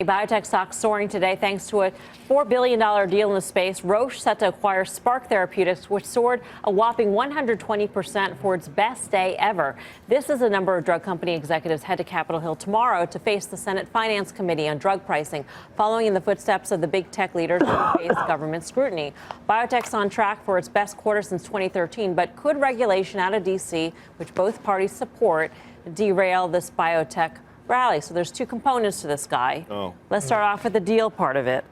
Biotech stocks soaring today thanks to a $4 billion deal in the space. Roche set to acquire Spark Therapeutics, which soared a whopping 120% for its best day ever. This is a number of drug company executives head to Capitol Hill tomorrow to face the Senate Finance Committee on drug pricing, following in the footsteps of the big tech leaders who face government scrutiny. Biotech's on track for its best quarter since 2013, but could regulation out of D.C., which both parties support, derail this biotech rally? So there's two components to this guy. Let's start off with the deal part of it.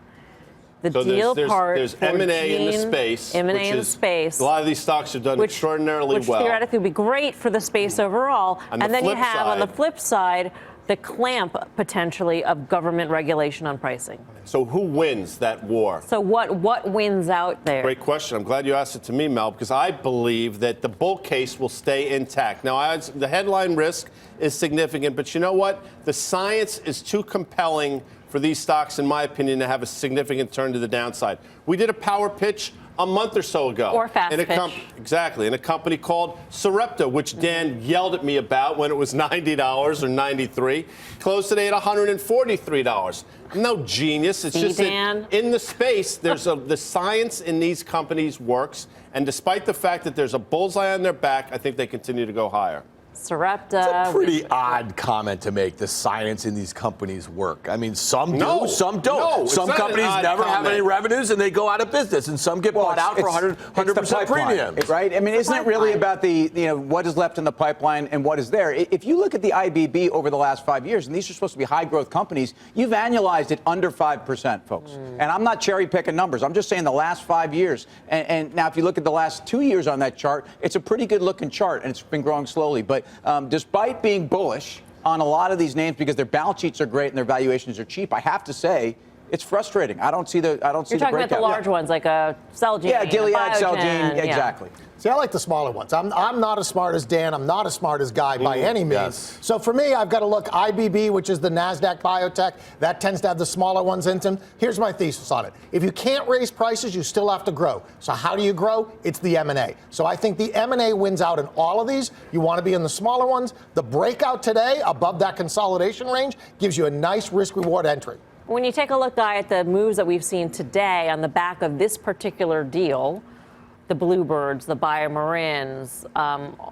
The deal part. There's M&A in the space. M&A in the space. A lot of these stocks have done extraordinarily well. Which theoretically would be great for the space overall. And then you have on the flip side the clamp potentially of government regulation on pricing. So who wins that war? So what wins out there? Great question. I'm glad you asked it to me, Mel, because I believe that the bull case will stay intact. Now, the headline risk is significant, but you know what? The science is too compelling for these stocks, in my opinion, to have a significant turn to the downside. We did a power pitch a month or so ago. Or fast pitch. Exactly. In a company called Sarepta, which Dan yelled at me about when it was $90 or $93. Closed today at $143. No genius. It's just that in the space, there's the science in these companies works. And despite the fact that there's a bullseye on their back, I think they continue to go higher. Sarepta. It's a pretty odd comment to make. The science in these companies work. I mean, some do, some don't. No, some companies never have any revenues and they go out of business, and some get bought out for 100% premium. Right? I mean, isn't it really about the what is left in the pipeline and what is there? If you look at the IBB over the last 5 years, and these are supposed to be high growth companies, you've annualized it under 5%, folks. And I'm not cherry picking numbers. I'm just saying the last 5 years. And now, if you look at the last 2 years on that chart, it's a pretty good looking chart, and it's been growing slowly. But despite being bullish on a lot of these names because their balance sheets are great and their valuations are cheap, I have to say it's frustrating. I don't see the You're talking about the large ones like a Celgene. Yeah, Gilead, Celgene, exactly. See, I like the smaller ones. I'm not as smart as Dan. I'm not as smart as Guy by any means. Yes. So for me, I've got to look IBB, which is the NASDAQ biotech. That tends to have the smaller ones in them. Here's my thesis on it. If you can't raise prices, you still have to grow. So how do you grow? It's the M&A. So I think the M&A wins out in all of these. You want to be in the smaller ones. The breakout today above that consolidation range gives you a nice risk-reward entry. When you take a look, Guy, at the moves that we've seen today on the back of this particular deal, the Bluebirds, the BioMarins,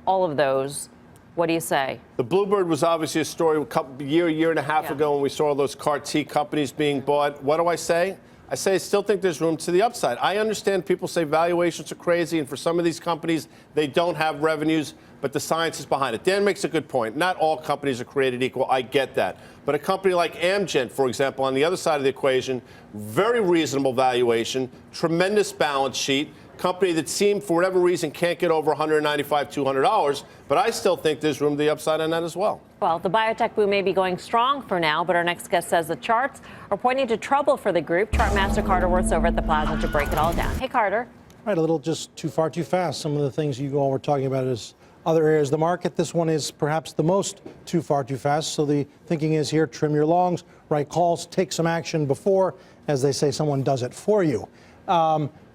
all of those, what do you say? The Bluebird was obviously a story a year and a half ago when we saw those CAR-T companies being bought. What do I say? I say I still think there's room to the upside. I understand people say valuations are crazy, and for some of these companies, they don't have revenues, but the science is behind it. Dan makes a good point. Not all companies are created equal. I get that. But a company like Amgen, for example, on the other side of the equation, very reasonable valuation, tremendous balance sheet, company that seemed, for whatever reason, can't get over $195, $200, but I still think there's room to the upside on that as well. Well, the biotech boom may be going strong for now, but our next guest says the charts are pointing to trouble for the group. Chartmaster Carter Worth's over at the Plaza to break it all down. Hey, Carter. Right, a little just too far, too fast. Some of the things you all were talking about is other areas of the market. This one is perhaps the most too far, too fast. So the thinking is here, trim your longs, write calls, take some action before, as they say, someone does it for you.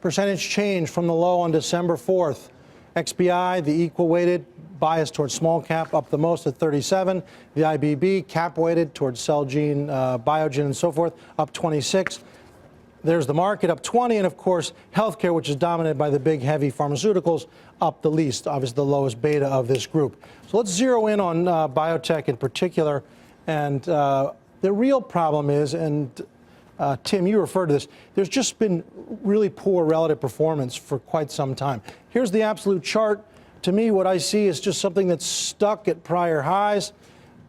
Percentage change from the low on December 4th. XBI, the equal weighted, bias towards small cap, up the most at 37. The IBB, cap weighted towards Celgene, Biogen, and so forth, up 26. There's the market, up 20. And of course, healthcare, which is dominated by the big, heavy pharmaceuticals, up the least, obviously the lowest beta of this group. So let's zero in on biotech in particular. And the real problem is, and Tim, you referred to this, there's just been really poor relative performance for quite some time. Here's the absolute chart. To me, what I see is just something that's stuck at prior highs.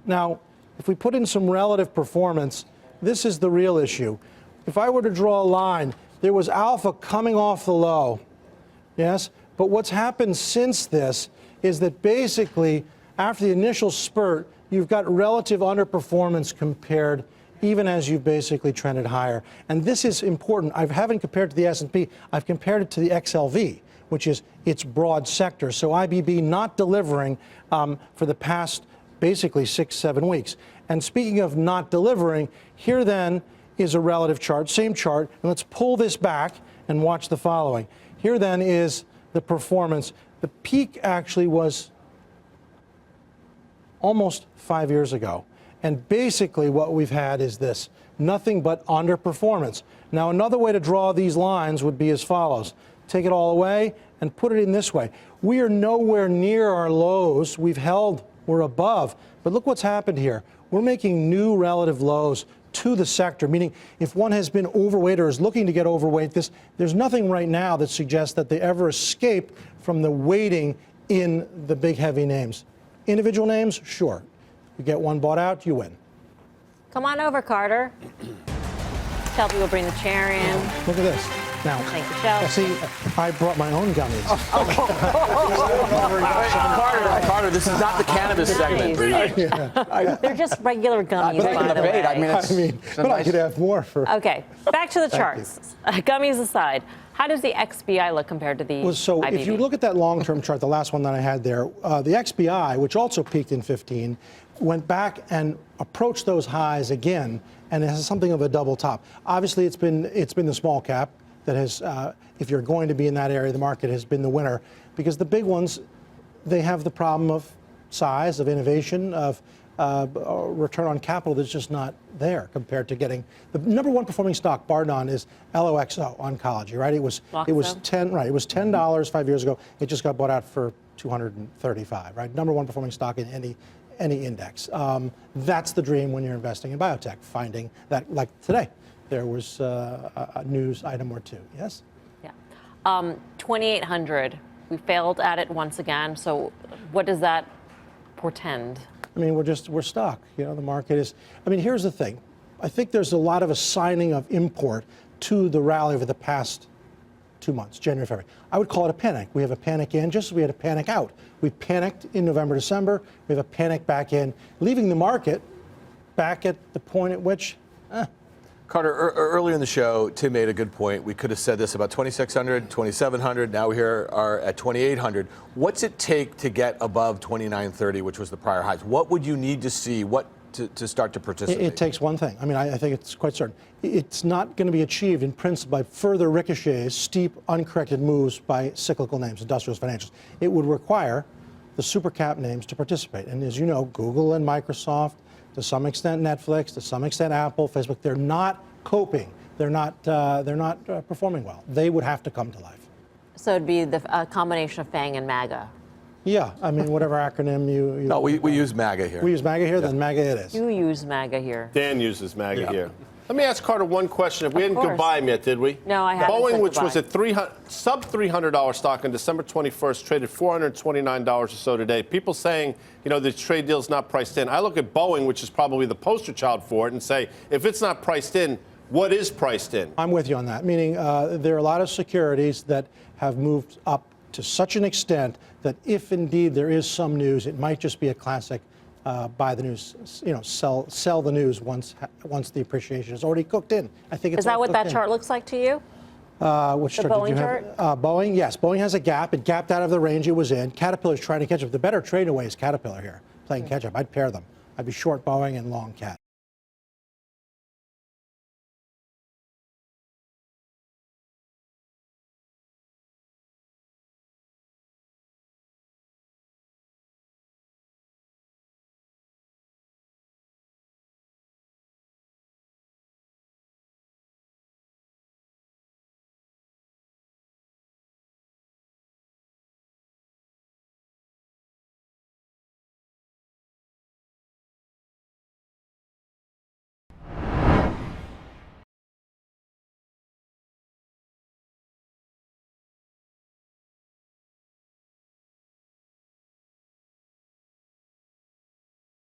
Now, if we put in some relative performance, this is the real issue. If I were to draw a line, there was alpha coming off the low, yes? But what's happened since this is that basically, after the initial spurt, you've got relative underperformance compared even as you've basically trended higher. And this is important. I haven't compared to the S&P. I've compared it to the XLV, which is its broad sector. So IBB not delivering for the past basically 6-7 weeks. And speaking of not delivering, here then is a relative chart, same chart. And let's pull this back and watch the following. Here then is the performance. The peak actually was almost 5 years ago. And basically what we've had is this. nothing but underperformance. Now, another way to draw these lines would be as follows. Take it all away and put it in this way. We are nowhere near our lows. We're above. But look what's happened here. We're making new relative lows to the sector, meaning if one has been overweight or is looking to get overweight, there's nothing right now that suggests that they ever escape from the weighting in the big heavy names. Individual names, sure. You get one bought out, you win. Come on over, Carter. Shelby will bring the chair in. Look at this. Now, Thank you, Shelby. see, I brought my own gummies. Carter, this is not the cannabis segment. They're just regular gummies, Taking by the the bait. way. I mean, it's But I could have more for. Okay, back to the charts. Gummies aside, how does the XBI look compared to the Well, so IBB? if you look at that long-term chart, the last one that I had there, the XBI, which also peaked in 15, went back and approached those highs again, and it has something of a double top. Obviously, it's been the small cap that has, if you're going to be in that area, the market has been the winner, because the big ones, they have the problem of size, of innovation, of return on capital that's just not there compared to getting the number one performing stock, bar none, is LOXO oncology, right? It was It was $10 5 years ago. It just got bought out for $235, right? Number one performing stock in any index. That's the dream when you're investing in biotech, finding that, like today, there was a news item or two. Yes? Yeah. 2,800. We failed at it once again. So what does that portend? I mean, we're stuck. You know, the market is. I mean, here's the thing. I think there's a lot of assigning of import to the rally over the past 2 months, January, February. I would call it a panic. We have a panic in just as we had a panic out. We panicked in November, December. We have a panic back in, leaving the market back at the point at which. Carter, earlier in the show, Tim made a good point. We could have said this about 2,600, 2,700. Now we here are at 2,800. What's it take to get above 2,930, which was the prior highs? What would you need to see? What to start to participate? It takes one thing. I mean, I think it's quite certain. It's not going to be achieved in principle by further ricochets, steep, uncorrected moves by cyclical names, industrials, financials. It would require the super cap names to participate. And as you know, Google and Microsoft, to some extent Netflix, to some extent Apple, Facebook, they're not coping. They're not performing well. They would have to come to life. So it'd be the combination of FANG and MAGA. Yeah, I mean, whatever acronym you No, we use MAGA here. We use MAGA here, then MAGA it is. You use MAGA here. Dan uses MAGA here. Let me ask Carter one question. We didn't course. goodbye him yet, did we? No, I haven't Boeing, said which goodbye. was a sub $300 stock on December 21st, traded $429 or so today. People saying, you know, the trade deal's not priced in. I look at Boeing, which is probably the poster child for it, and say, if it's not priced in, what is priced in? I'm with you on that, meaning there are a lot of securities that have moved up to such an extent that if indeed there is some news, it might just be a classic buy the news, you know, sell the news once the appreciation is already cooked in. I think it's Is that all what cooked that in. chart looks like to you? Which The chart Boeing did you have? Boeing, yes. Boeing has a gap. It gapped out of the range it was in. Caterpillar's trying to catch up. The better trade away is Caterpillar here, playing catch up. I'd pair them. I'd be short Boeing and long Cat.